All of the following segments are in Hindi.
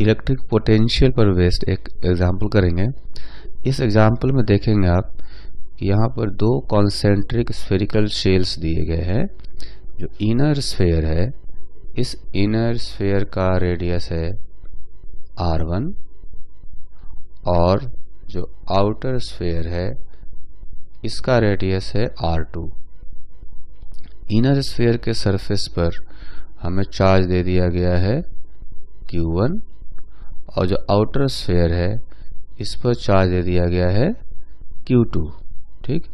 इलेक्ट्रिक पोटेंशियल पर बेस्ड एक एग्जाम्पल करेंगे। इस एग्जाम्पल में देखेंगे आप कि यहाँ पर दो कॉन्सेंट्रिक स्फेरिकल शेल्स दिए गए हैं। जो इनर स्फेयर है, इस इनर स्फेयर का रेडियस है r1 और जो आउटर स्फेयर है इसका रेडियस है r2। इनर स्फेयर के सरफेस पर हमें चार्ज दे दिया गया है q1 और जो आउटर स्फेयर है इस पर चार्ज दे दिया गया है q2। ठीक,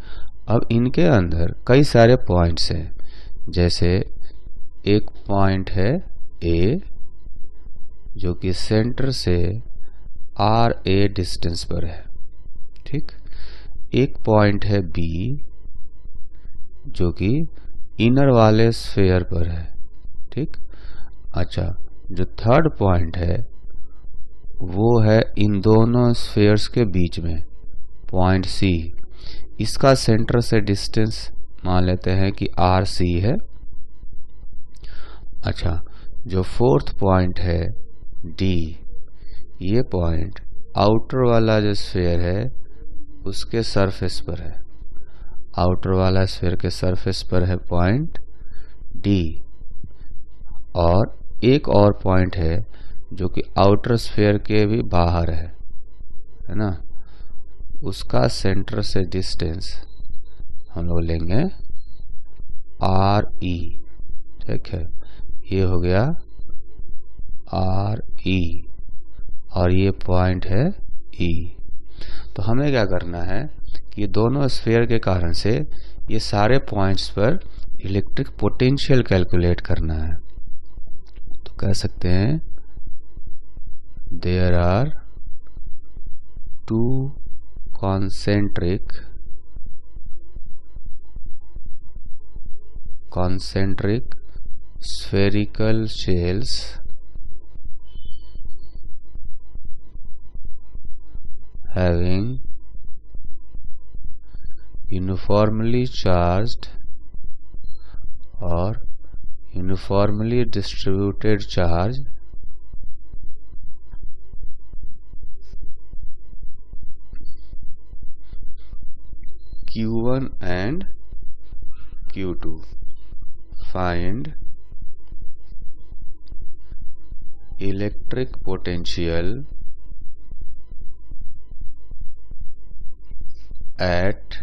अब इनके अंदर कई सारे पॉइंट्स हैं। जैसे एक पॉइंट है A जो कि सेंटर से RA डिस्टेंस पर है। ठीक, एक पॉइंट है B जो कि इनर वाले स्फेयर पर है। ठीक, अच्छा, जो थर्ड पॉइंट है वो है इन दोनों स्फेयर्स के बीच में, पॉइंट C। इसका सेंटर से डिस्टेंस मान लेते हैं कि RC है। अच्छा, जो फोर्थ पॉइंट है D, ये पॉइंट आउटर वाला जो स्फेयर है उसके सरफेस पर है। आउटर वाला स्फेयर के सरफेस पर है पॉइंट D। और एक और पॉइंट है जो कि आउटर स्फेयर के भी बाहर है ना, उसका सेंटर से डिस्टेंस हम लोग लेंगे RE। ठीक है, ये हो गया RE और ये पॉइंट है E। तो हमें क्या करना है कि ये दोनों स्फीयर के कारण से ये सारे पॉइंट्स पर इलेक्ट्रिक पोटेंशियल कैलकुलेट करना है। तो कह सकते हैं there are two concentric spherical shells having uniformly charged or uniformly distributed charge Q1 and Q2. Find electric potential at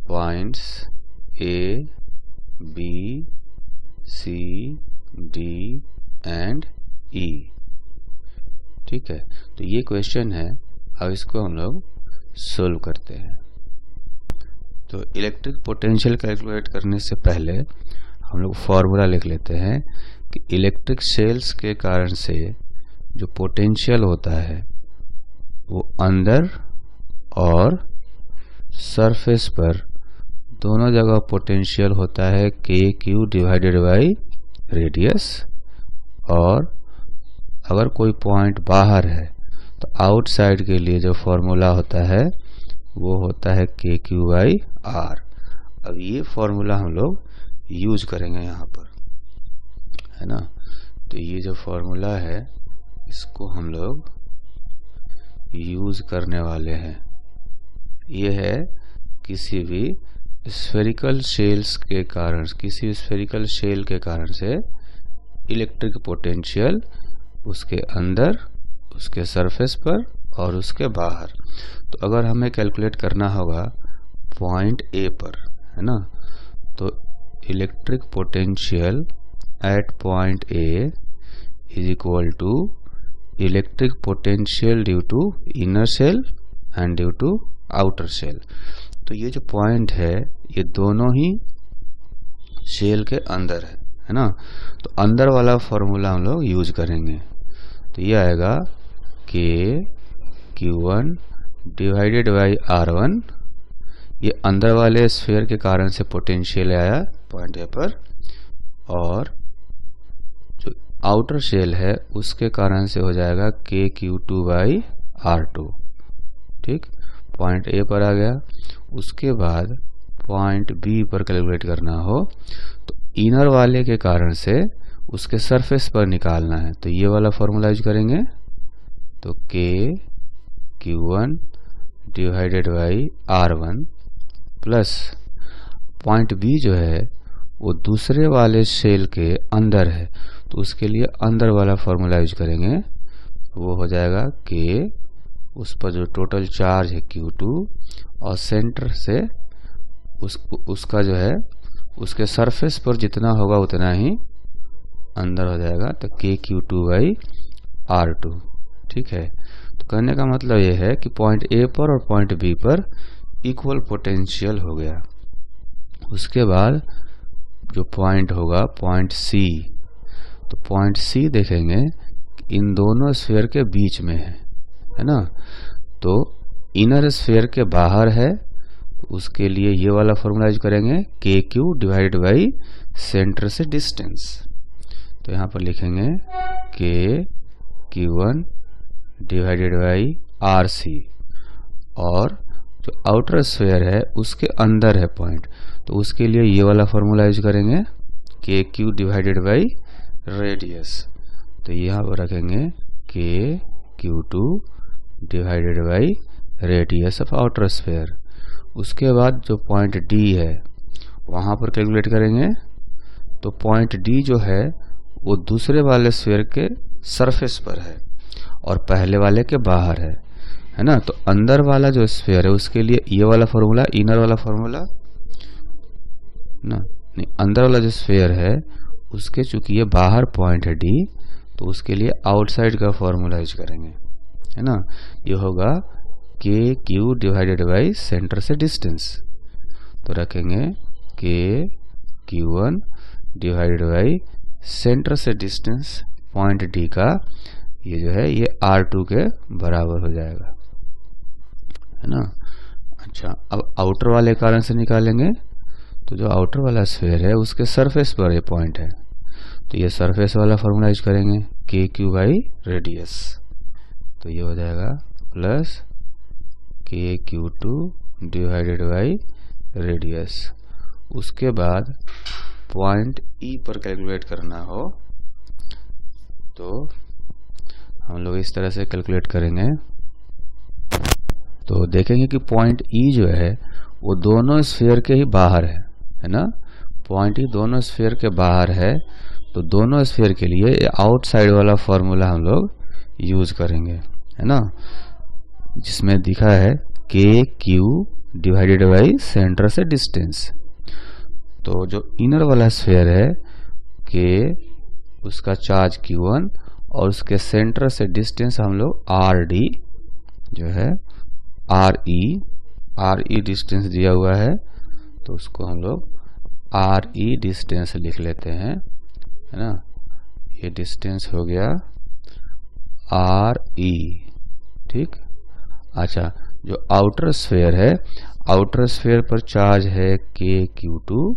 points A, B, C, D and E। ठीक है, तो ये क्वेश्चन है। अब इसको हम लोग सोल्व करते हैं। तो इलेक्ट्रिक पोटेंशियल कैलकुलेट करने से पहले हम लोग फॉर्मूला लिख लेते हैं कि इलेक्ट्रिक शेल्स के कारण से जो पोटेंशियल होता है वो अंदर और सरफेस पर दोनों जगह पोटेंशियल होता है KQ डिवाइडेड बाई रेडियस। और अगर कोई पॉइंट बाहर है तो आउटसाइड के लिए जो फॉर्मूला होता है वो होता है KQ बाई R। अब ये फॉर्मूला हम लोग यूज करेंगे यहाँ पर, है ना। तो ये जो फॉर्मूला है इसको हम लोग यूज करने वाले हैं। ये है किसी भी स्फेरिकल शेल्स के कारण, किसी स्फेरिकल शेल के कारण से इलेक्ट्रिक पोटेंशियल उसके अंदर, उसके सरफेस पर और उसके बाहर। तो अगर हमें कैलकुलेट करना होगा पॉइंट A पर, है ना, तो electric potential at point A is equal to electric potential due to inner shell and due to outer shell. तो ये जो पॉइंट है ये दोनों ही शेल के अंदर है ना। तो अंदर वाला फॉर्मूला हम लोग यूज करेंगे। तो ये आएगा KQ1 डिवाइडेड बाई R1। ये अंदर वाले स्फीयर के कारण से पोटेंशियल आया पॉइंट A पर, और जो आउटर शेल है उसके कारण से हो जाएगा KQ2 बाई R2। ठीक, पॉइंट A पर आ गया। उसके बाद पॉइंट B पर कैलकुलेट करना हो तो इनर वाले के कारण से उसके सरफेस पर निकालना है, तो ये वाला फॉर्मूला यूज करेंगे। तो KQ1 divided by R1 plus point B जो है वो दूसरे वाले शेल के अंदर है, तो उसके लिए अंदर वाला फॉर्मूला यूज करेंगे। वो हो जाएगा K, उस पर जो टोटल चार्ज है Q2 और सेंटर से उसका जो है उसके सरफेस पर जितना होगा उतना ही अंदर हो जाएगा, तो KQ2 बाई R2। ठीक है, तो कहने का मतलब ये है कि पॉइंट A पर और पॉइंट B पर इक्वल पोटेंशियल हो गया। उसके बाद जो पॉइंट होगा पॉइंट C, तो पॉइंट C देखेंगे इन दोनों स्फीयर के बीच में है ना। तो इनर स्फीयर के बाहर है, उसके लिए ये वाला फॉर्मूला यूज करेंगे KQ डिवाइडेड बाई सेंटर से डिस्टेंस। तो यहाँ पर लिखेंगे KQ1 डिवाइडेड बाई RC, और जो आउटर स्फीयर है उसके अंदर है पॉइंट, तो उसके लिए ये वाला फॉर्मूला यूज करेंगे KQ डिवाइडेड बाई रेडियस। तो यहाँ पर रखेंगे KQ2 divided by radius of outer sphere. उसके बाद जो पॉइंट D है वहाँ पर कैलकुलेट करेंगे, तो पॉइंट D जो है वो दूसरे वाले स्फीयर के सरफेस पर है और पहले वाले के बाहर है ना। तो अंदर वाला जो स्फीयर है उसके लिए ये वाला फॉर्मूला, इनर वाला फॉर्मूला ना, नहीं, अंदर वाला जो स्फीयर है उसके चूंकि ये बाहर पॉइंट है D, तो उसके लिए आउटसाइड का फॉर्मूला यूज करेंगे, है ना। ये होगा KQ डिवाइडेड बाई सेंटर से डिस्टेंस। तो रखेंगे KQ1 डिवाइडेड बाई सेंटर से डिस्टेंस पॉइंट D का, ये जो है ये R2 के बराबर हो जाएगा, है ना। अच्छा, अब आउटर वाले कारण से निकालेंगे, तो जो आउटर वाला स्फीयर है उसके सरफेस पर ये पॉइंट है, तो ये सरफेस वाला फॉर्मूला यूज करेंगे KQ बाई रेडियस। तो ये हो जाएगा plus KQ2 divided by radius. उसके बाद पॉइंट E पर कैलकुलेट करना हो तो हम लोग इस तरह से कैलकुलेट करेंगे। तो देखेंगे कि पॉइंट E जो है वो दोनों स्फीयर के ही बाहर है ना। पॉइंट E दोनों स्फीयर के बाहर है, तो दोनों स्फीयर के लिए आउटसाइड वाला फॉर्मूला हम लोग यूज करेंगे, है ना, जिसमें दिखा है KQ डिवाइडेड बाई सेंटर से डिस्टेंस। तो जो इनर वाला स्फीयर है K, उसका चार्ज Q1 और उसके सेंटर से डिस्टेंस हम लोग RD जो है RE डिस्टेंस दिया हुआ है, तो उसको हम लोग RE डिस्टेंस लिख लेते हैं, है ना। ये डिस्टेंस हो गया RE, ठीक। अच्छा, जो आउटर स्फीयर है, आउटर स्फीयर पर चार्ज है KQ2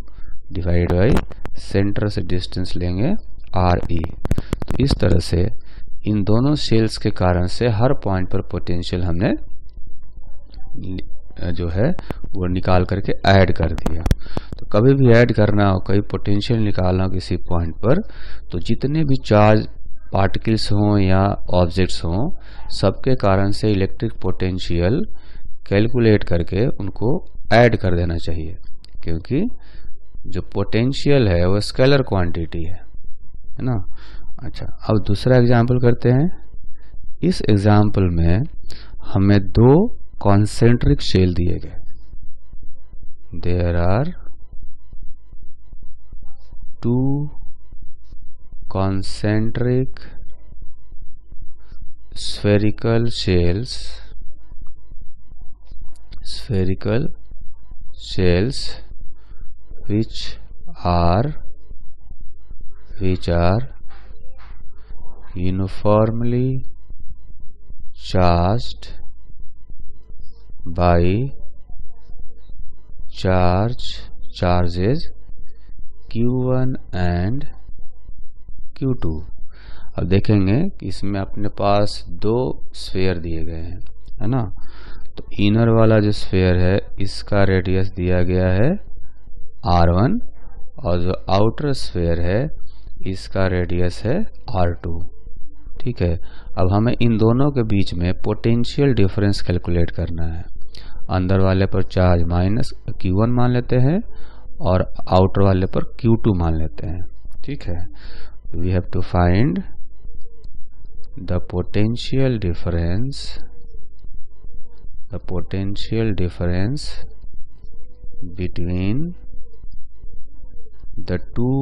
डिवाइड बाई सेंटर से डिस्टेंस लेंगे RE। तो इस तरह से इन दोनों शेल्स के कारण से हर पॉइंट पर पोटेंशियल हमने जो है वो निकाल करके ऐड कर दिया। तो कभी भी ऐड करना हो, कोई पोटेंशियल निकालना हो किसी पॉइंट पर, तो जितने भी चार्ज पार्टिकल्स हों या ऑब्जेक्ट्स हों, सबके कारण से इलेक्ट्रिक पोटेंशियल कैलकुलेट करके उनको ऐड कर देना चाहिए, क्योंकि जो पोटेंशियल है वो स्केलर क्वांटिटी है ना। अच्छा, अब दूसरा एग्जाम्पल करते हैं। इस एग्जाम्पल में हमें दो कॉन्सेंट्रिक शेल दिए गए। There are two concentric spherical shells which are uniformly charged by charges Q1 and Q2। अब देखेंगे कि इसमें अपने पास दो स्फीयर दिए गए हैं, है ना। तो इनर वाला जो स्फीयर है इसका रेडियस दिया गया है R1, और जो आउटर स्फीयर है इसका रेडियस है R2। ठीक है, अब हमें इन दोनों के बीच में पोटेंशियल डिफरेंस कैलकुलेट करना है। अंदर वाले पर चार्ज माइनस Q1 मान लेते हैं और आउटर वाले पर Q2 मान लेते हैं। ठीक है, we have to find the potential difference between the two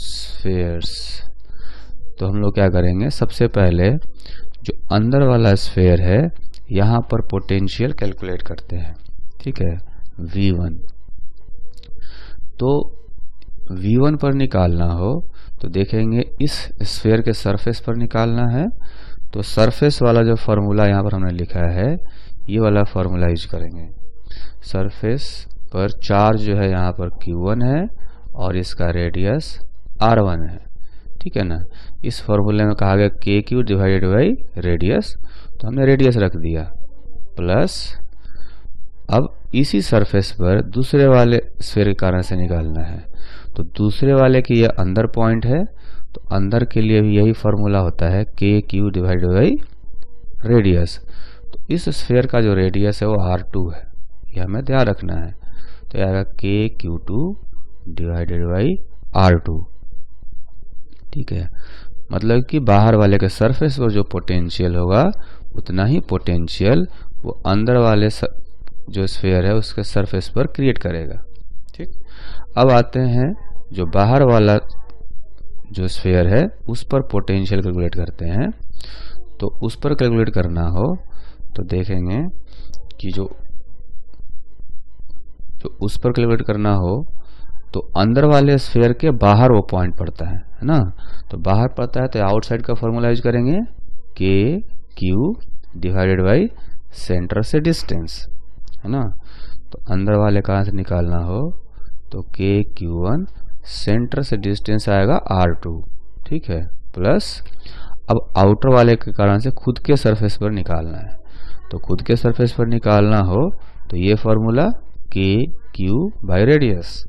spheres। तो हम लोग क्या करेंगे, सबसे पहले जो अंदर वाला स्फेयर है यहाँ पर पोटेंशियल कैलकुलेट करते हैं। ठीक है, V1। तो V1 पर निकालना हो तो देखेंगे इस स्फेयर के सरफेस पर निकालना है। तो सरफेस वाला जो फॉर्मूला यहाँ पर हमने लिखा है, ये वाला फॉर्मूला यूज करेंगे। सरफेस पर चार्ज जो है यहाँ पर Q1 है और इसका रेडियस R1 है। ठीक है ना, इस फॉर्मूले में कहा गया KQ डिवाइडेड बाई रेडियस, तो हमने रेडियस रख दिया, प्लस अब इसी सरफेस पर दूसरे वाले स्फीयर के कारण से निकालना है। तो दूसरे वाले की ये अंदर पॉइंट है, तो अंदर के लिए भी यही फॉर्मूला होता है KQ डिवाइडेड बाई रेडियस। तो इस स्फीयर का जो रेडियस है वो R2 है, ये हमें ध्यान रखना है। तो आएगा KQ2 डिवाइडेड बाई R2। ठीक है, मतलब कि बाहर वाले के सरफेस पर जो पोटेंशियल होगा उतना ही पोटेंशियल वो अंदर वाले जो स्फीयर है उसके सरफेस पर क्रिएट करेगा। ठीक, अब आते हैं जो बाहर वाला जो स्फीयर है उस पर पोटेंशियल कैलकुलेट करते हैं। तो उस पर कैलकुलेट करना हो तो देखेंगे कि जो उस पर कैलकुलेट करना हो तो अंदर वाले स्फीयर के बाहर वो पॉइंट पड़ता है ना। तो बाहर पड़ता है तो आउटसाइड का फॉर्मूला यूज करेंगे KQ डिवाइडेड बाई सेंटर से डिस्टेंस, है ना। तो अंदर वाले कहाँ से निकालना हो तो KQ1 सेंटर से डिस्टेंस आएगा R2। ठीक है, प्लस अब आउटर वाले के कारण से खुद के सरफेस पर निकालना है। तो खुद के सरफेस पर निकालना हो तो ये फॉर्मूला KQ बाई रेडियस।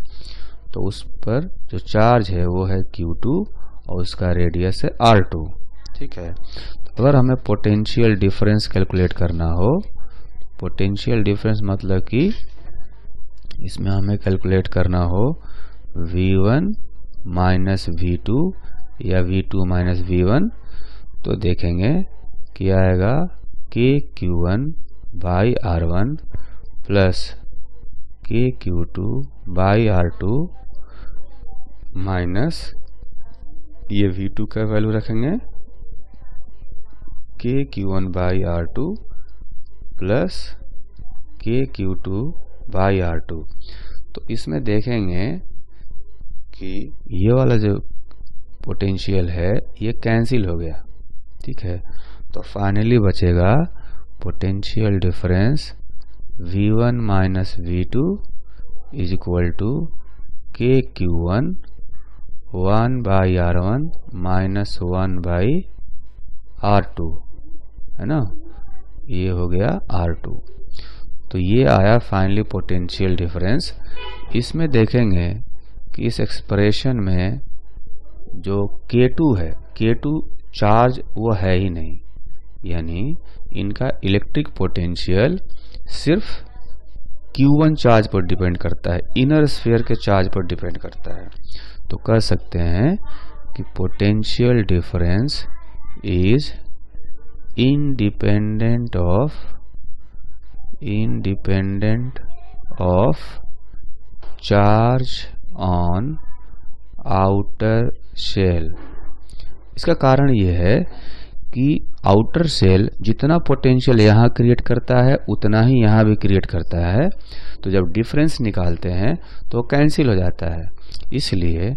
तो उस पर जो चार्ज है वो है Q2 और उसका रेडियस है R2। ठीक है, तो अगर हमें पोटेंशियल डिफरेंस कैलकुलेट करना हो, पोटेंशियल डिफरेंस मतलब कि इसमें हमें कैलकुलेट करना हो V1 माइनस V2 या V2 माइनस V1, तो देखेंगे कि आएगा KQ1 by R1 plus KQ2 by R2 minus ये V2 का वैल्यू रखेंगे KQ1 by R2 plus KQ2 by R2। तो इसमें देखेंगे कि ये वाला जो पोटेंशियल है ये कैंसिल हो गया। ठीक है, तो फाइनली बचेगा potential difference V1 minus V2 is equal to KQ1 1 by R1 minus 1 by R2, है ना, ये हो गया R2। तो ये आया फाइनली पोटेंशियल डिफरेंस। इसमें देखेंगे कि इस एक्सप्रेशन में जो K2 है, K2 चार्ज वो है ही नहीं, यानी इनका इलेक्ट्रिक पोटेंशियल सिर्फ Q1 चार्ज पर डिपेंड करता है, इनर स्फीयर के चार्ज पर डिपेंड करता है। तो कह सकते हैं कि potential difference is independent of charge on outer shell. इसका कारण यह है कि आउटर सेल जितना पोटेंशियल यहाँ क्रिएट करता है उतना ही यहाँ भी क्रिएट करता है। तो जब डिफरेंस निकालते हैं तो कैंसिल हो जाता है, इसलिए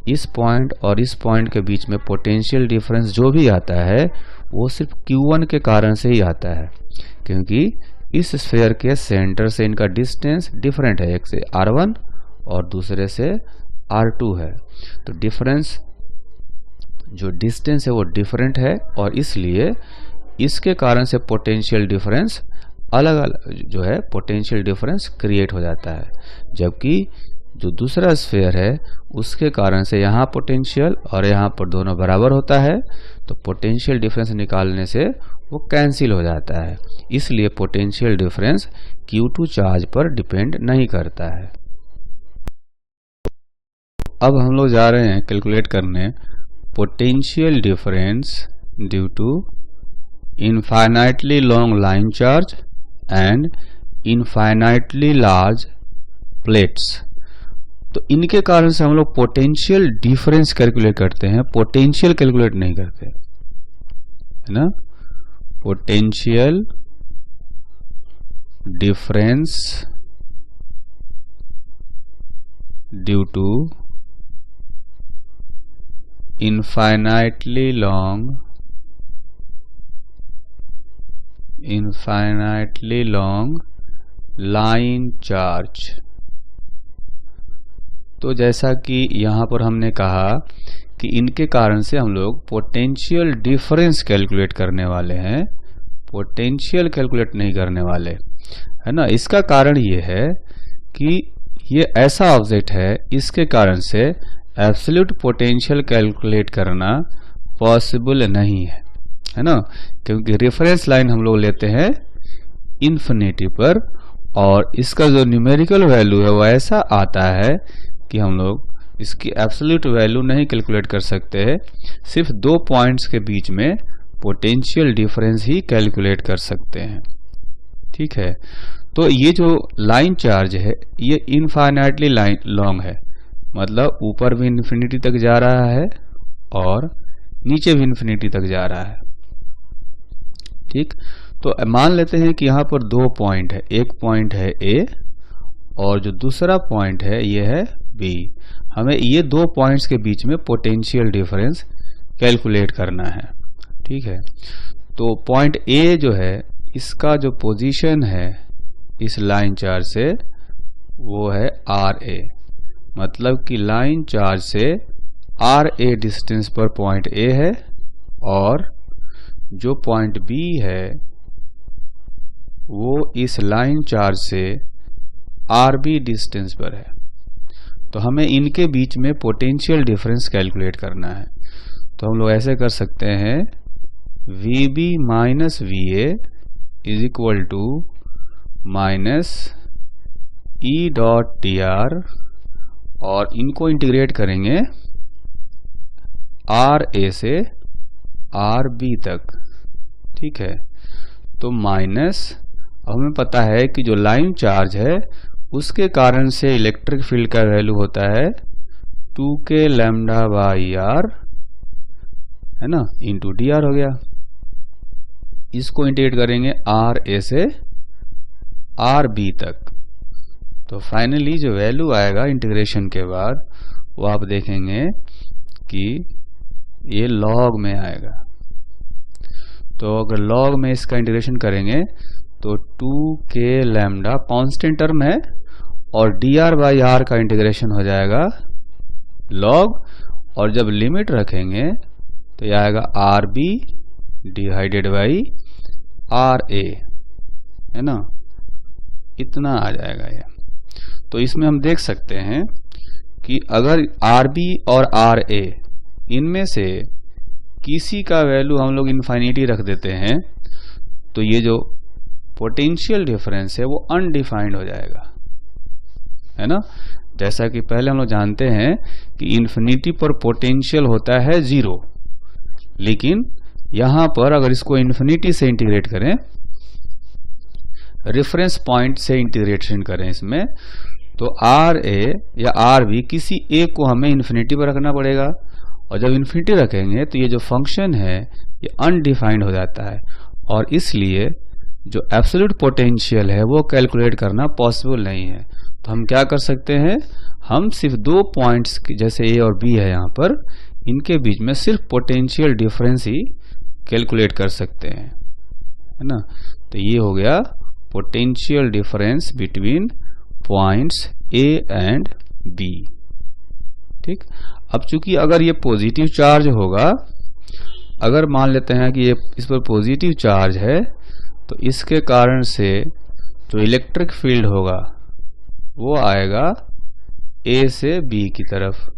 इस पॉइंट और इस पॉइंट के बीच में पोटेंशियल डिफरेंस जो भी आता है वो सिर्फ Q1 के कारण से ही आता है, क्योंकि इस स्फीयर के सेंटर से इनका डिस्टेंस डिफरेंट है, एक से R1 और दूसरे से R2 है। तो डिफरेंस जो डिस्टेंस है वो डिफरेंट है और इसलिए इसके कारण से पोटेंशियल डिफरेंस अलग अलग जो है पोटेंशियल डिफरेंस क्रिएट हो जाता है, जबकि जो दूसरा स्फीयर है उसके कारण से यहाँ पोटेंशियल और यहाँ पर दोनों बराबर होता है, तो पोटेंशियल डिफरेंस निकालने से वो कैंसिल हो जाता है। इसलिए पोटेंशियल डिफरेंस Q2 चार्ज पर डिपेंड नहीं करता है। अब हम लोग जा रहे हैं कैलकुलेट करने potential difference due to infinitely long line charge and infinitely large plates. तो इनके कारण से हम लोग पोटेंशियल डिफरेंस कैलकुलेट करते हैं, पोटेंशियल कैलकुलेट नहीं करते, है ना। Potential difference due to infinitely long line charge। तो जैसा कि यहाँ पर हमने कहा कि इनके कारण से हम लोग पोटेंशियल डिफरेंस कैलकुलेट करने वाले हैं, पोटेंशियल कैलकुलेट नहीं करने वाले, है ना। इसका कारण ये है कि ये ऐसा ऑब्जेक्ट है, इसके कारण से एब्सोल्यूट पोटेंशियल कैलकुलेट करना पॉसिबल नहीं है ना, क्योंकि रेफरेंस लाइन हम लोग लेते हैं इन्फिनिटी पर और इसका जो न्यूमेरिकल वैल्यू है वो ऐसा आता है कि हम लोग इसकी एब्सोल्यूट वैल्यू नहीं कैलकुलेट कर सकते हैं, सिर्फ 2 पॉइंट्स के बीच में पोटेंशियल डिफरेंस ही कैलकुलेट कर सकते हैं। ठीक है, तो ये जो लाइन चार्ज है ये इनफाइनाइटली लॉन्ग है, मतलब ऊपर भी इन्फिनिटी तक जा रहा है और नीचे भी इन्फिनिटी तक जा रहा है। ठीक, तो मान लेते हैं कि यहाँ पर 2 पॉइंट है, एक पॉइंट है A और जो दूसरा पॉइंट है ये है B। हमें ये 2 पॉइंट्स के बीच में पोटेंशियल डिफरेंस कैलकुलेट करना है। ठीक है, तो पॉइंट A जो है इसका जो पोजीशन है इस लाइन चार्ज से वो है RA, मतलब कि लाइन चार्ज से RA डिस्टेंस पर पॉइंट A है और जो पॉइंट B है वो इस लाइन चार्ज से RB डिस्टेंस पर है। तो हमें इनके बीच में पोटेंशियल डिफरेंस कैलकुलेट करना है। तो हम लोग ऐसे कर सकते हैं VB minus VA is equal to minus E dot DR और इनको इंटीग्रेट करेंगे RA से RB तक। ठीक है, तो माइनस, हमें पता है कि जो लाइन चार्ज है उसके कारण से इलेक्ट्रिक फील्ड का वैल्यू होता है 2k लैम्डा बाई R, है ना, इंटू DR हो गया। इसको इंटीग्रेट करेंगे RA से RB तक। तो फाइनली जो वैल्यू आएगा इंटीग्रेशन के बाद वो आप देखेंगे कि ये लॉग में आएगा। तो अगर लॉग में इसका इंटीग्रेशन करेंगे तो 2k लैम्डा कांस्टेंट टर्म है और dr बाई r का इंटीग्रेशन हो जाएगा लॉग, और जब लिमिट रखेंगे तो यह आएगा RB डिवाइडेड बाई RA, है ना, इतना आ जाएगा ये। तो इसमें हम देख सकते हैं कि अगर RB और RA इनमें से किसी का वैल्यू हम लोग इनफाइनिटी रख देते हैं तो ये जो पोटेंशियल डिफरेंस है वो अनडिफाइंड हो जाएगा, है ना। जैसा कि पहले हम लोग जानते हैं कि इन्फिनिटी पर पोटेंशियल होता है 0, लेकिन यहां पर अगर इसको इन्फिनिटी से इंटीग्रेट करें, रेफरेंस पॉइंट से इंटीग्रेशन करें इसमें, तो RA या RB किसी एक को हमें इन्फिनिटी पर रखना पड़ेगा, और जब इन्फिनिटी रखेंगे तो ये जो फंक्शन है ये अनडिफाइंड हो जाता है, और इसलिए जो एब्सोल्यूट पोटेंशियल है वो कैलकुलेट करना पॉसिबल नहीं है। तो हम क्या कर सकते हैं, हम सिर्फ 2 पॉइंट्स जैसे A और B है यहाँ पर, इनके बीच में सिर्फ पोटेंशियल डिफरेंस ही कैलकुलेट कर सकते हैं, है ना। तो ये हो गया potential difference between points A and B। ठीक, अब चूंकि अगर ये पॉजिटिव चार्ज होगा, अगर मान लेते हैं कि ये इस पर पॉजिटिव चार्ज है तो इसके कारण से जो इलेक्ट्रिक फील्ड होगा वो आएगा ए से बी की तरफ।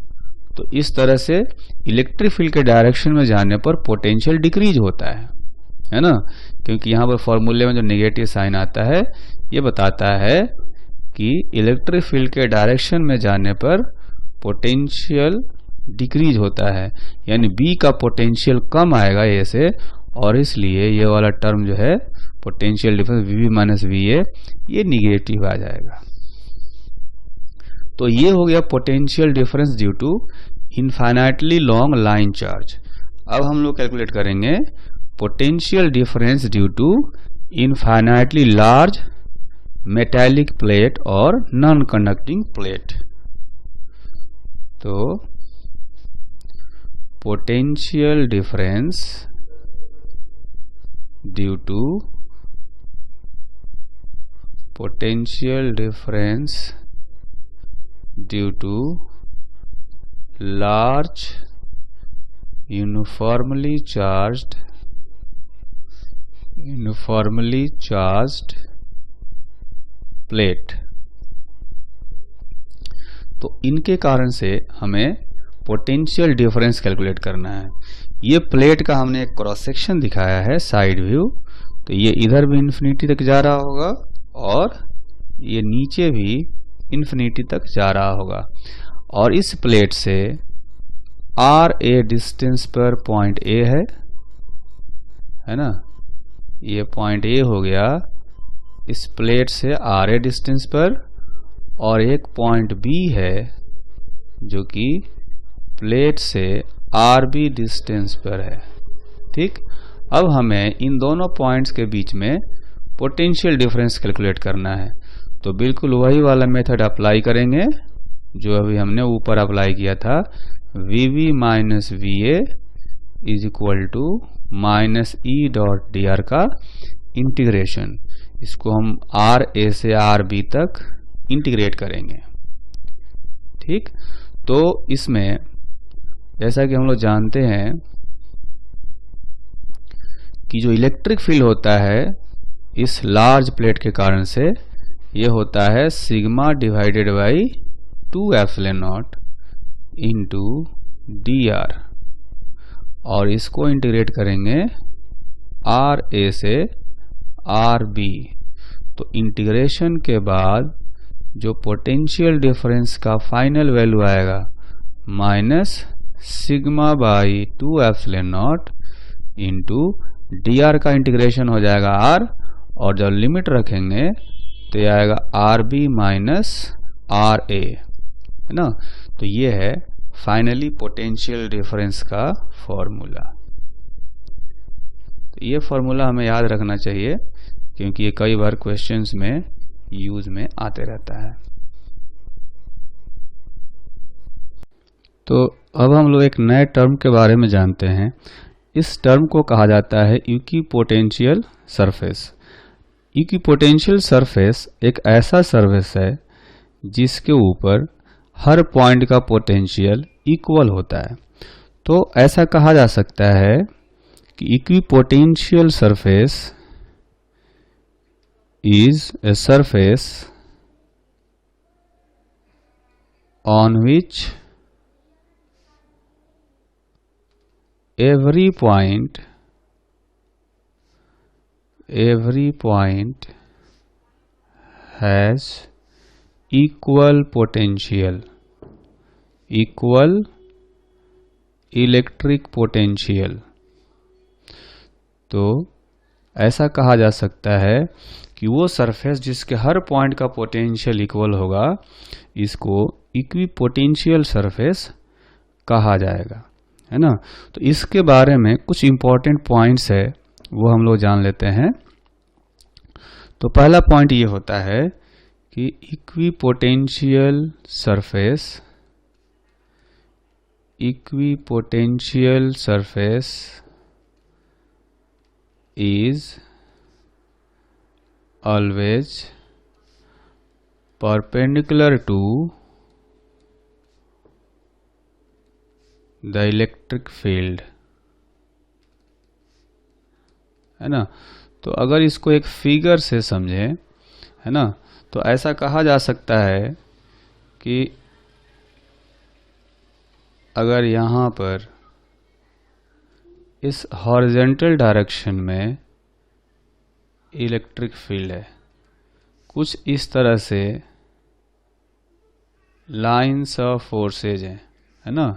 तो इस तरह से इलेक्ट्रिक फील्ड के डायरेक्शन में जाने पर पोटेंशियल डिक्रीज होता है ना, क्योंकि यहाँ पर फॉर्मूले में जो नेगेटिव साइन आता है ये बताता है कि इलेक्ट्रिक फील्ड के डायरेक्शन में जाने पर पोटेंशियल डिक्रीज होता है, यानी बी का पोटेंशियल कम आएगा ए से, और इसलिए ये वाला टर्म जो है potential difference V minus V A ये निगेटिव आ जाएगा। तो ये हो गया potential difference due to infinitely long line charge. अब हम लोग कैलकुलेट करेंगे potential difference due to infinitely large metallic plate और नॉन कंडक्टिंग प्लेट। तो potential difference due to due to large uniformly charged plate। तो इनके कारण से हमें पोटेंशियल डिफरेंस कैलकुलेट करना है। ये प्लेट का हमने एक क्रॉस सेक्शन दिखाया है साइड व्यू, तो ये इधर भी इन्फिनिटी तक जा रहा होगा और ये नीचे भी इन्फिनिटी तक जा रहा होगा, और इस प्लेट से आर ए डिस्टेंस पर पॉइंट ए है ना, ये पॉइंट ए हो गया इस प्लेट से आर ए डिस्टेंस पर, और एक पॉइंट बी है जो कि प्लेट से आर बी डिस्टेंस पर है। ठीक, अब हमें इन दोनों पॉइंट्स के बीच में पोटेंशियल डिफरेंस कैलकुलेट करना है। तो बिल्कुल वही वाला मेथड अप्लाई करेंगे जो अभी हमने ऊपर अप्लाई किया था, V V minus V A is equal to minus E dot D R का इंटीग्रेशन। इसको हम आर ए से आर बी तक इंटीग्रेट करेंगे। ठीक, तो इसमें जैसा कि हम लोग जानते हैं कि जो इलेक्ट्रिक फील्ड होता है इस लार्ज प्लेट के कारण से ये होता है sigma divided by 2 epsilon not into D R, और इसको इंटीग्रेट करेंगे आर ए से आर बी। तो इंटीग्रेशन के बाद जो पोटेंशियल डिफरेंस का फाइनल वैल्यू आएगा minus sigma by 2 epsilon not into D R का इंटीग्रेशन हो जाएगा आर, और जब लिमिट रखेंगे तो ये आएगा R B minus R A, है ना। तो ये है फाइनली पोटेंशियल डिफरेंस का फॉर्मूला। तो ये फॉर्मूला हमें याद रखना चाहिए क्योंकि ये कई बार क्वेश्चंस में यूज में आते रहता है। तो अब हम लोग एक नए टर्म के बारे में जानते हैं। इस टर्म को कहा जाता है इक्विपोटेंशियल सरफेस। इक्विपोटेंशियल सरफेस एक ऐसा सरफेस है जिसके ऊपर हर पॉइंट का पोटेंशियल इक्वल होता है। तो ऐसा कहा जा सकता है कि equipotential surface is a surface on which every point has equal potential, equal electric potential। तो ऐसा कहा जा सकता है कि वो सरफेस जिसके हर पॉइंट का पोटेंशियल इक्वल होगा इसको इक्विपोटेंशियल सरफेस कहा जाएगा, है ना। तो इसके बारे में कुछ इंपॉर्टेंट पॉइंट्स है वो हम लोग जान लेते हैं। तो पहला पॉइंट ये होता है कि equipotential surface is always perpendicular to the electric field, है ना। तो अगर इसको एक फिगर से समझें, है ना, तो ऐसा कहा जा सकता है कि अगर यहाँ पर इस हॉरिजॉन्टल डायरेक्शन में इलेक्ट्रिक फील्ड है, कुछ इस तरह से लाइंस ऑफ फोर्सेज हैं, है ना,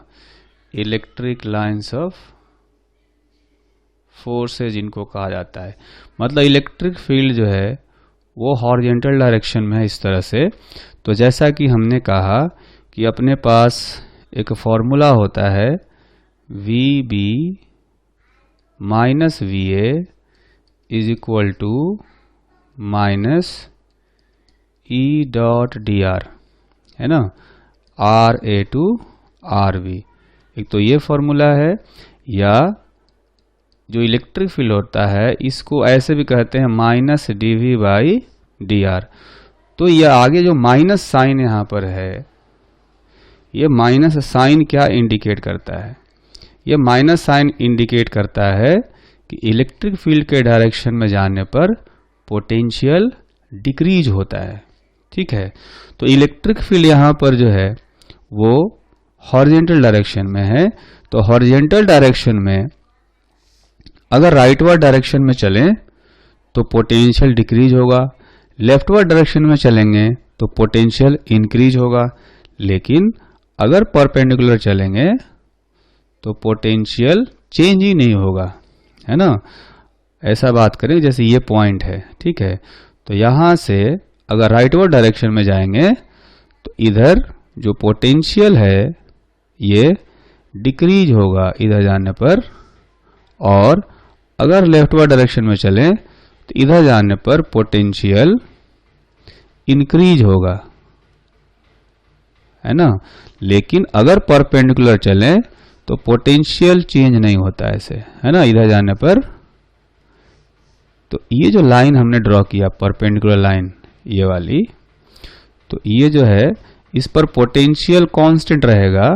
इलेक्ट्रिक लाइंस ऑफ फोर्सेज इनको कहा जाता है। मतलब इलेक्ट्रिक फील्ड जो है वो हॉरिजॉन्टल डायरेक्शन में है इस तरह से। तो जैसा कि हमने कहा कि अपने पास एक फॉर्मूला होता है VB minus VA is equal to minus E dot DR, है ना, RA टू RB। एक तो ये फॉर्मूला है, या जो इलेक्ट्रिक फील्ड होता है इसको ऐसे भी कहते हैं माइनस DV बाई DR। तो ये आगे जो माइनस साइन यहाँ पर है, ये माइनस साइन क्या इंडिकेट करता है? ये माइनस साइन इंडिकेट करता है कि इलेक्ट्रिक फील्ड के डायरेक्शन में जाने पर पोटेंशियल डिक्रीज होता है। ठीक है, तो इलेक्ट्रिक फील्ड यहाँ पर जो है वो हॉरिजॉन्टल डायरेक्शन में है। तो हॉरिजॉन्टल डायरेक्शन में अगर राइटवर्ड डायरेक्शन में चलें तो पोटेंशियल डिक्रीज होगा, लेफ्टवर्ड डायरेक्शन में चलेंगे तो पोटेंशियल इंक्रीज होगा, लेकिन अगर परपेंडिकुलर चलेंगे तो पोटेंशियल चेंज ही नहीं होगा, है ना। ऐसा बात करें जैसे ये पॉइंट है, ठीक है, तो यहाँ से अगर राइटवर्ड डायरेक्शन में जाएंगे तो इधर जो पोटेंशियल है ये डिक्रीज होगा इधर जाने पर, और अगर लेफ्टवर्ड डायरेक्शन में चलें तो इधर जाने पर पोटेंशियल इंक्रीज होगा, है ना। लेकिन अगर परपेंडिकुलर चलें तो पोटेंशियल चेंज नहीं होता ऐसे, है ना, इधर जाने पर। तो ये जो लाइन हमने ड्रॉ किया परपेंडिकुलर लाइन ये वाली, तो ये जो है इस पर पोटेंशियल कांस्टेंट रहेगा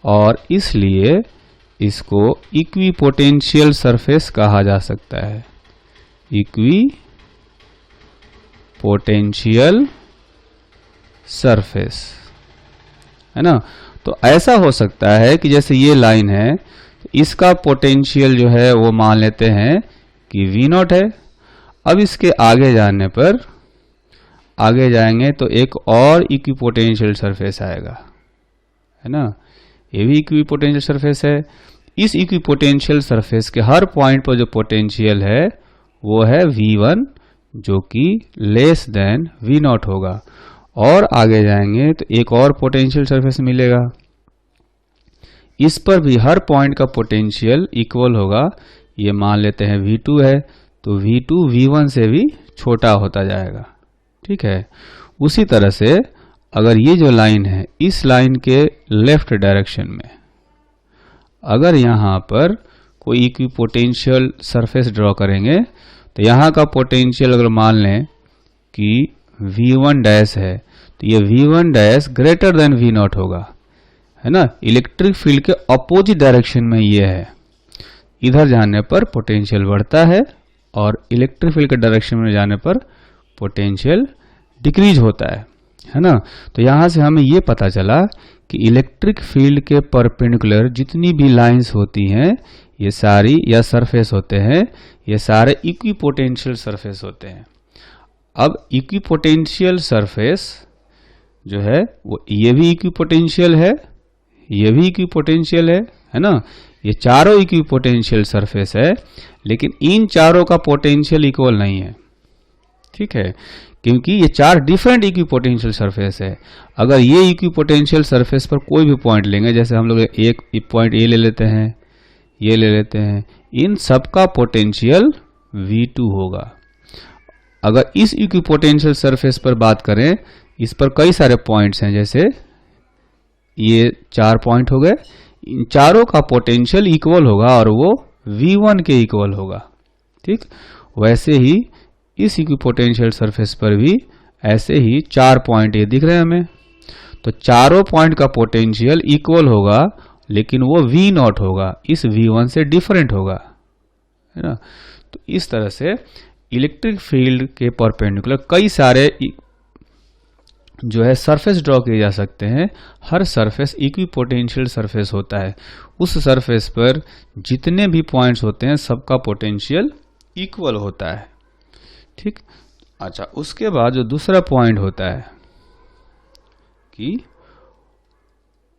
और इसलिए इसको इक्वी पोटेंशियल सरफेस कहा जा सकता है। इक्वी पोटेंशियल सरफेस, है ना। तो ऐसा हो सकता है कि जैसे ये लाइन है, इसका पोटेंशियल जो है वो मान लेते हैं कि V0 है। अब इसके आगे जाने पर, आगे जाएंगे तो एक और इक्विपोटेंशियल सरफेस आएगा, है ना, ये भी इक्विपोटेंशियल सरफेस है। इस इक्विपोटेंशियल सरफेस के हर पॉइंट पर जो पोटेंशियल है वो है V1, जो कि लेस देन V0 होगा। और आगे जाएंगे तो एक और पोटेंशियल सरफेस मिलेगा, इस पर भी हर पॉइंट का पोटेंशियल इक्वल होगा। ये मान लेते हैं V2 है, तो V2 V1 से भी छोटा होता जाएगा, ठीक है। उसी तरह से अगर ये जो लाइन है, इस लाइन के लेफ्ट डायरेक्शन में अगर यहाँ पर कोई इक्विपोटेंशियल सरफेस ड्रॉ करेंगे तो यहाँ का पोटेंशियल अगर मान लें कि V1 डैश है, तो ये V1 dash greater than V0 होगा, है ना। इलेक्ट्रिक फील्ड के अपोजिट डायरेक्शन में ये है, इधर जाने पर पोटेंशियल बढ़ता है और इलेक्ट्रिक फील्ड के डायरेक्शन में जाने पर पोटेंशियल डिक्रीज होता है ना। तो यहाँ से हमें ये पता चला कि इलेक्ट्रिक फील्ड के परपेंडिकुलर जितनी भी लाइंस होती हैं ये सारी, या सरफेस होते हैं, ये सारे इक्विपोटेंशियल सरफेस होते हैं। अब इक्विपोटेंशियल सरफेस जो है वो ये भी इक्विपोटेंशियल है, ये भी इक्विपोटेंशियल है ना। ये चारों इक्विपोटेंशियल सरफेस है, लेकिन इन चारों का पोटेंशियल इक्वल नहीं है, ठीक है, क्योंकि ये चार डिफरेंट इक्विपोटेंशियल सरफेस है। अगर ये इक्विपोटेंशियल सरफेस पर कोई भी पॉइंट लेंगे, जैसे हम लोग एक पॉइंट ये ले लेते हैं, ये ले लेते हैं, इन सब का पोटेंशियल V2 होगा। अगर इस इक्विपोटेंशियल सरफेस पर बात करें, इस पर कई सारे पॉइंट्स हैं, जैसे ये 4 पॉइंट हो गए, इन चारों का पोटेंशियल इक्वल होगा और वो V1 के इक्वल होगा, ठीक। वैसे ही इस इक्विपोटेंशियल सरफेस पर भी ऐसे ही 4 पॉइंट ये दिख रहे हैं हमें, तो चारों पॉइंट का पोटेंशियल इक्वल होगा, लेकिन वो V0 होगा, इस V1 से डिफरेंट होगा, है ना। तो इस तरह से इलेक्ट्रिक फील्ड के परपेंडिकुलर कई सारे जो है सरफेस ड्रॉ किए जा सकते हैं। हर सरफेस इक्विपोटेंशियल सरफेस होता है। उस सरफेस पर जितने भी पॉइंट्स होते हैं सबका पोटेंशियल इक्वल होता है। ठीक, अच्छा, उसके बाद जो दूसरा पॉइंट होता है कि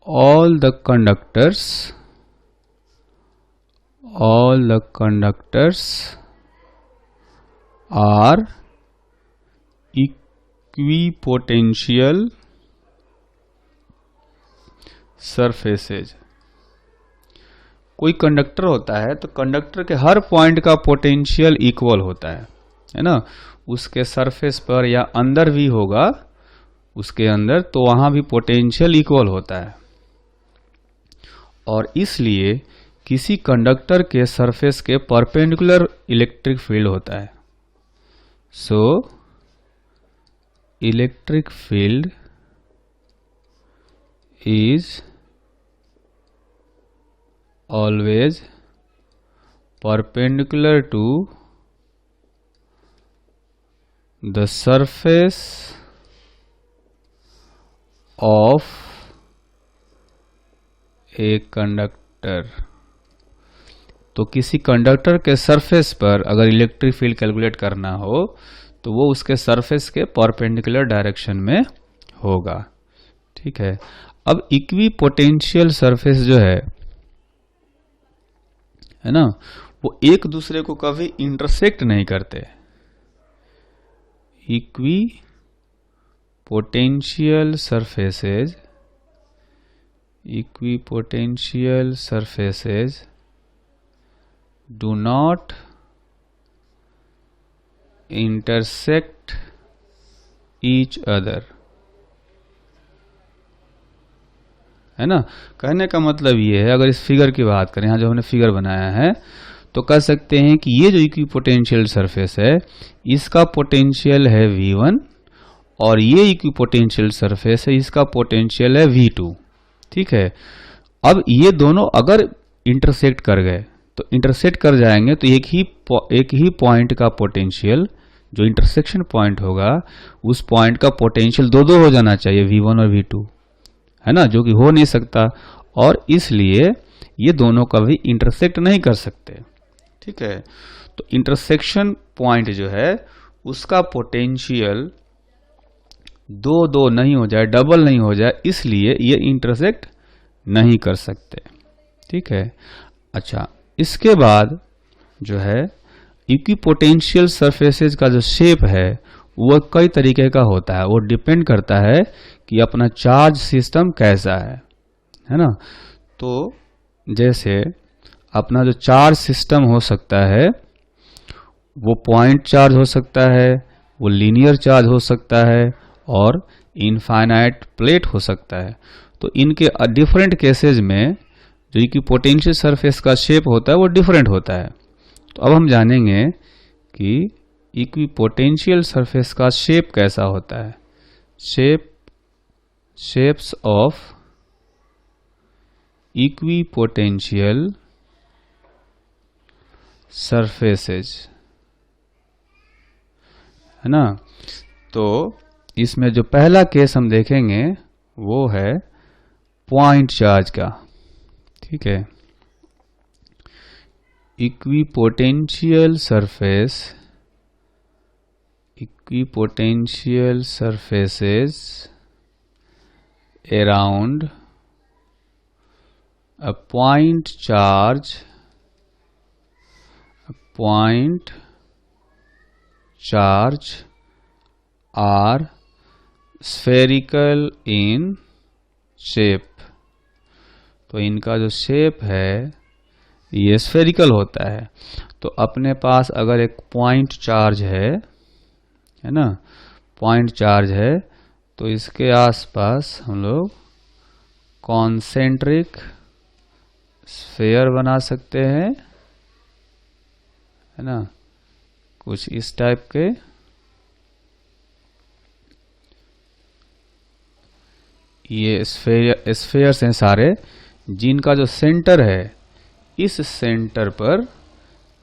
all the conductors are equipotential surfaces। कोई कंडक्टर होता है तो कंडक्टर के हर पॉइंट का पोटेंशियल इक्वल होता है ना। उसके सरफेस पर या अंदर भी होगा उसके अंदर, तो वहां भी पोटेंशियल इक्वल होता है। और इसलिए किसी कंडक्टर के सरफेस के परपेंडिकुलर इलेक्ट्रिक फील्ड होता है। So electric field is always perpendicular to the surface of a conductor. तो किसी कंडक्टर के सरफेस पर अगर इलेक्ट्रिक फील्ड कैलकुलेट करना हो तो वो उसके सरफेस के परपेंडिकुलर डायरेक्शन में होगा। ठीक है, अब इक्विपोटेंशियल सरफेस जो है ना, वो एक दूसरे को कभी इंटरसेक्ट नहीं करते। Equipotential surfaces do not intersect each other। है ना, कहने का मतलब ये है, अगर इस फिगर की बात करें, यहाँ जो हमने फिगर बनाया है, तो कह सकते हैं कि ये जो इक्विपोटेंशियल सरफेस है इसका पोटेंशियल है V1 और ये इक्विपोटेंशियल सरफेस है इसका पोटेंशियल है V2। ठीक है, अब ये दोनों अगर इंटरसेक्ट कर गए तो इंटरसेक्ट कर जाएंगे तो एक ही पॉइंट का पोटेंशियल, जो इंटरसेक्शन पॉइंट होगा उस पॉइंट का पोटेंशियल दो हो जाना चाहिए, V1 और V2, है ना, जो कि हो नहीं सकता। और इसलिए ये दोनों कभी इंटरसेक्ट नहीं कर सकते। ठीक है, तो इंटरसेक्शन पॉइंट जो है उसका पोटेंशियल दो नहीं हो जाए, डबल नहीं हो जाए, इसलिए ये इंटरसेक्ट नहीं कर सकते। ठीक है, अच्छा, इसके बाद जो है इक्विपोटेंशियल सरफेसेस का जो शेप है वो कई तरीके का होता है। वो डिपेंड करता है कि अपना चार्ज सिस्टम कैसा है ना। तो जैसे अपना जो चार्ज सिस्टम हो सकता है वो पॉइंट चार्ज हो सकता है, वो लीनियर चार्ज हो सकता है और इनफाइनाइट प्लेट हो सकता है। तो इनके डिफरेंट केसेस में जो इक्विपोटेंशियल सरफेस का शेप होता है वो डिफरेंट होता है। तो अब हम जानेंगे कि इक्विपोटेंशियल सरफेस का शेप कैसा होता है। शेप्स ऑफ इक्विपोटेंशियल सरफेसेज, है ना। तो इसमें जो पहला केस हम देखेंगे वो है पॉइंट चार्ज का। ठीक है, equipotential surfaces around a point charge are spherical in shape। तो इनका जो शेप है ये स्फेरिकल होता है। तो अपने पास अगर एक पॉइंट चार्ज है ना, पॉइंट चार्ज है, तो इसके आसपास हम लोग कॉन्सेंट्रिक स्फीयर बना सकते हैं, है ना, कुछ इस टाइप के। ये स्फीयर्स हैं सारे, जिनका जो सेंटर है इस सेंटर पर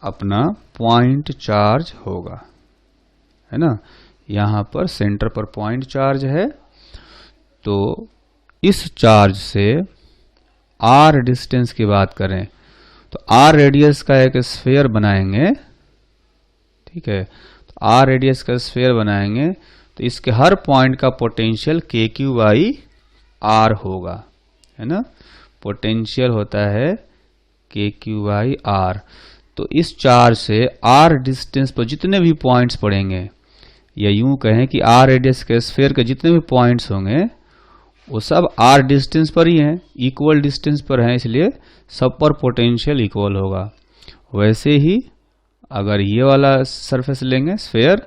अपना पॉइंट चार्ज होगा, है ना। यहाँ पर सेंटर पर पॉइंट चार्ज है, तो इस चार्ज से r डिस्टेंस की बात करें तो r रेडियस का एक स्फीयर बनाएंगे, ठीक है। तो r रेडियस का स्फीयर बनाएंगे तो इसके हर पॉइंट का पोटेंशियल kq/r होगा, है ना। पोटेंशियल होता है kq/r। तो इस चार्ज से r डिस्टेंस पर जितने भी पॉइंट्स पड़ेंगे, या यूं कहें कि r रेडियस के स्फीयर के जितने भी पॉइंट्स होंगे वो सब r डिस्टेंस पर ही हैं, इक्वल डिस्टेंस पर हैं, इसलिए सब पर पोटेंशियल इक्वल होगा। वैसे ही अगर ये वाला सरफेस लेंगे स्फीयर,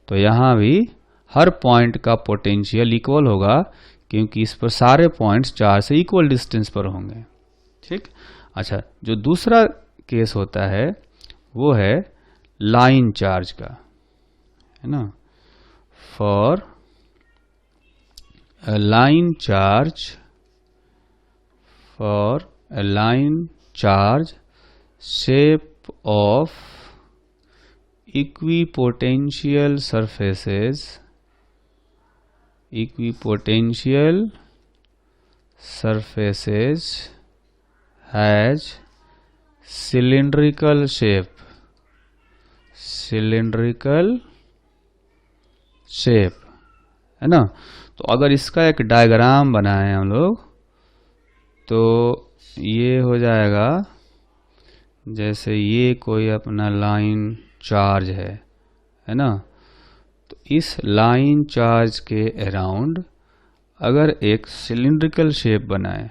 तो यहाँ भी हर पॉइंट का पोटेंशियल इक्वल होगा, क्योंकि इस पर सारे पॉइंट्स चार्ज से इक्वल डिस्टेंस पर होंगे, ठीक। अच्छा, जो दूसरा केस होता है वो है लाइन चार्ज का, है ना। For a line charge, for a line charge shape of equipotential surfaces has cylindrical shape, है ना। तो अगर इसका एक डायग्राम बनाएं हम लोग, तो ये हो जाएगा जैसे ये कोई अपना लाइन चार्ज है ना। तो इस लाइन चार्ज के अराउंड अगर एक सिलिंड्रिकल शेप बनाए,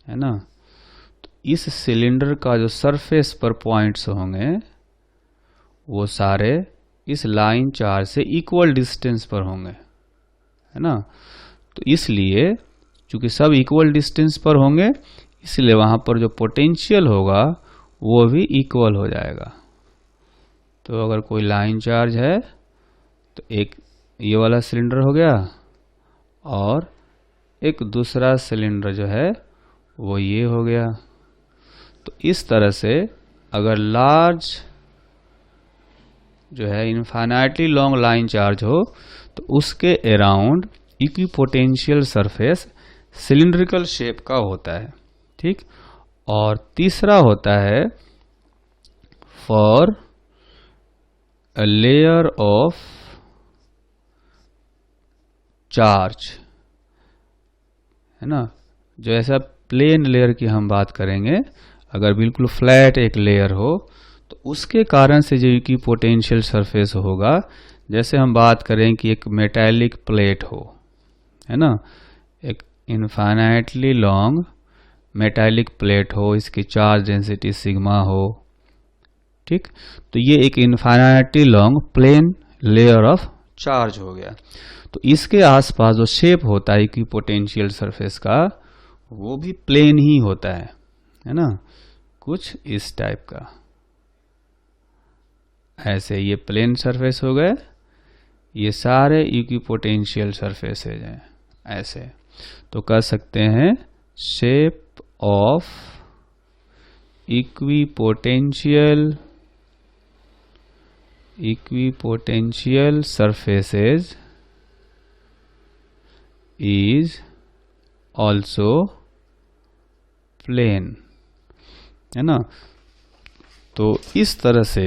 है ना, तो इस सिलेंडर का जो सरफेस पर पॉइंट्स होंगे वो सारे इस लाइन चार्ज से इक्वल डिस्टेंस पर होंगे, है ना। तो इसलिए चूंकि सब इक्वल डिस्टेंस पर होंगे, इसलिए वहां पर जो पोटेंशियल होगा वो भी इक्वल हो जाएगा। तो अगर कोई लाइन चार्ज है तो एक ये वाला सिलेंडर हो गया, और एक दूसरा सिलेंडर जो है वो ये हो गया। तो इस तरह से अगर लार्ज जो है इनफाइनाइटली लॉन्ग लाइन चार्ज हो, तो उसके around equipotential surface cylindrical shape का होता है, ठीक। और तीसरा होता है for a layer of charge, है ना। जो ऐसा प्लेन लेयर की हम बात करेंगे, अगर बिल्कुल फ्लैट एक लेयर हो तो उसके कारण से जो इक्विपोटेंशियल सरफेस होगा, जैसे हम बात करें कि एक मेटालिक प्लेट हो, है ना, एक इनफाइनाइटली लॉन्ग मेटालिक प्लेट हो, इसकी चार्ज डेंसिटी सिग्मा हो, ठीक। तो ये एक infinitely long plane layer of charge हो गया। तो इसके आसपास जो शेप होता है इक्विपोटेंशियल सरफेस का, वो भी प्लेन ही होता है ना, कुछ इस टाइप का। ऐसे ये प्लेन सरफेस हो गए, ये सारे इक्विपोटेंशियल सरफेसेज हैं ऐसे। तो कह सकते हैं shape of equipotential surfaces is also plane, है ना। तो इस तरह से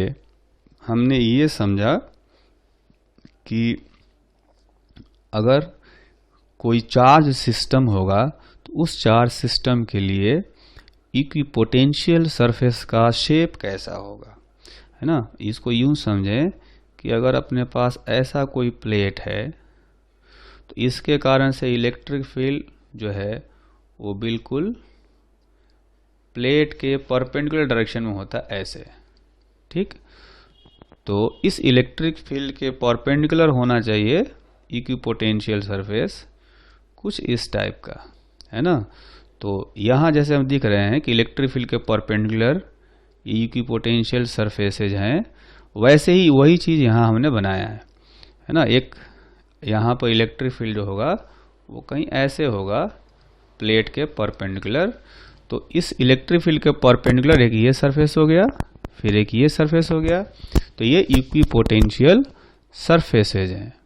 हमने ये समझा कि अगर कोई चार्ज सिस्टम होगा तो उस चार्ज सिस्टम के लिए इक्विपोटेंशियल सरफेस का शेप कैसा होगा, है ना। इसको यूं समझें कि अगर अपने पास ऐसा कोई प्लेट है तो इसके कारण से इलेक्ट्रिक फील्ड जो है वो बिल्कुल प्लेट के परपेंडिकुलर डायरेक्शन में होता है ऐसे, ठीक। तो इस इलेक्ट्रिक फील्ड के परपेंडिकुलर होना चाहिए इक्विपोटेंशियल सरफेस कुछ इस टाइप का, है ना। तो यहाँ जैसे हम दिख रहे हैं कि इलेक्ट्रिक फील्ड के परपेंडिकुलर इक्विपोटेंशियल सरफेसेज हैं, वैसे ही वही चीज़ यहाँ हमने बनाया है ना। एक यहाँ पर इलेक्ट्रिक फील्ड जो होगा वो कहीं ऐसे होगा प्लेट के परपेंडिकुलर। तो इस इलेक्ट्रिक फील्ड के परपेंडिकुलर एक ये सरफेस हो गया, फिर एक ये सरफेस हो गया। तो ये इक्विपोटेंशियल सरफेसेज हैं।